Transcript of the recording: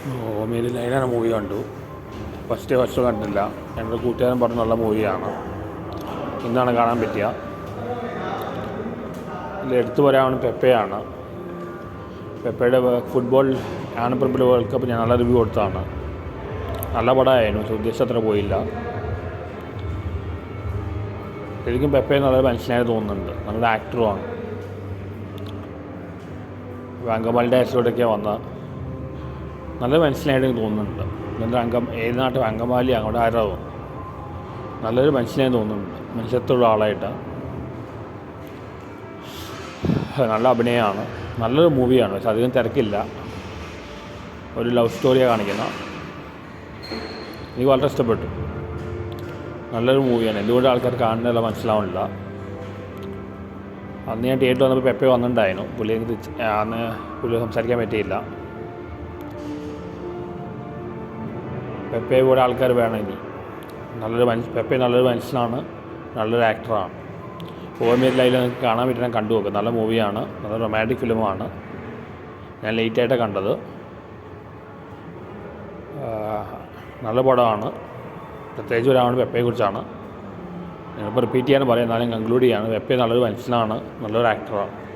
ഓമേരി ലൈനാണ് മൂവി കണ്ടു. ഫസ്റ്റ് കണ്ടില്ല. എൻ്റെ കൂട്ടുകാരൻ പറഞ്ഞ നല്ല മൂവിയാണ്. ഇന്നാണ് കാണാൻ പറ്റിയ. ഇതിൽ എടുത്തു പറയാൻ പെപ്പയാണ്. പെപ്പയുടെ ഫുട്ബോൾ ആനപ്രബിൾ വേൾഡ് കപ്പ് ഞാൻ നല്ല റിവ്യൂ കൊടുത്തതാണ്. നല്ല പടമായിരുന്നു. പക്ഷെ ഉദ്ദേശിച്ചത്ര പോയില്ല. ശരിക്കും പെപ്പയെ നല്ലൊരു മനുഷ്യനായി തോന്നുന്നുണ്ട്. നല്ലൊരു ആക്ടറുമാണ്. അങ്കമാലിയുടെ ആസിലൂടെയൊക്കെയാണ് വന്ന നല്ലൊരു മനുഷ്യനായിട്ട് തോന്നുന്നുണ്ട്. എന്നിട്ട് ഏത് നാട്ടിൽ അങ്കമാലി അങ്ങോട്ട് ആരാവും. നല്ലൊരു മനുഷ്യനായി തോന്നുന്നുണ്ട്. മനുഷ്യത്വമുള്ള ആളായിട്ട്. നല്ല അഭിനയമാണ്. നല്ലൊരു മൂവിയാണ്. പക്ഷെ അധികം തിരക്കില്ല. ഒരു ലവ് സ്റ്റോറിയാണ് കാണിക്കുന്നത്. എനിക്ക് വളരെ ഇഷ്ടപ്പെട്ടു. നല്ലൊരു മൂവിയാണ്. എന്തുകൊണ്ട് ആൾക്കാർ കാണുന്നില്ല മനസ്സിലാവുന്നില്ല. അന്ന് ഞാൻ തിയേറ്ററിൽ വന്നപ്പോൾ പെപ്പ വന്നിട്ടുണ്ടായിരുന്നു. പുള്ളി സംസാരിക്കാൻ പറ്റിയില്ല. പെപ്പയെ പോലെ ആൾക്കാർ വേണം ഇനി. പെപ്പെ നല്ലൊരു മനുഷ്യനാണ്. നല്ലൊരു ആക്ടറാണ്. ഓമേരി ലൈനിൽ നിങ്ങൾക്ക് കാണാൻ പറ്റുന്ന കണ്ടു നോക്കുക. നല്ല മൂവിയാണ്. നല്ല റൊമാൻറ്റിക് ഫിലിമാണ്. ഞാൻ ലേറ്റായിട്ടാണ് കണ്ടത്. നല്ല പടമാണ്. പ്രത്യേകിച്ച് ഒരാളാണ് പെപ്പയെക്കുറിച്ചാണ്. ഞാനിപ്പോൾ റിപ്പീറ്റ് ചെയ്യാൻ പറയാം. എന്നാലും കൺക്ലൂഡ് ചെയ്യാണ്. പെപ്പെ നല്ലൊരു മനുഷ്യനാണ്. നല്ലൊരു ആക്ടറാണ്.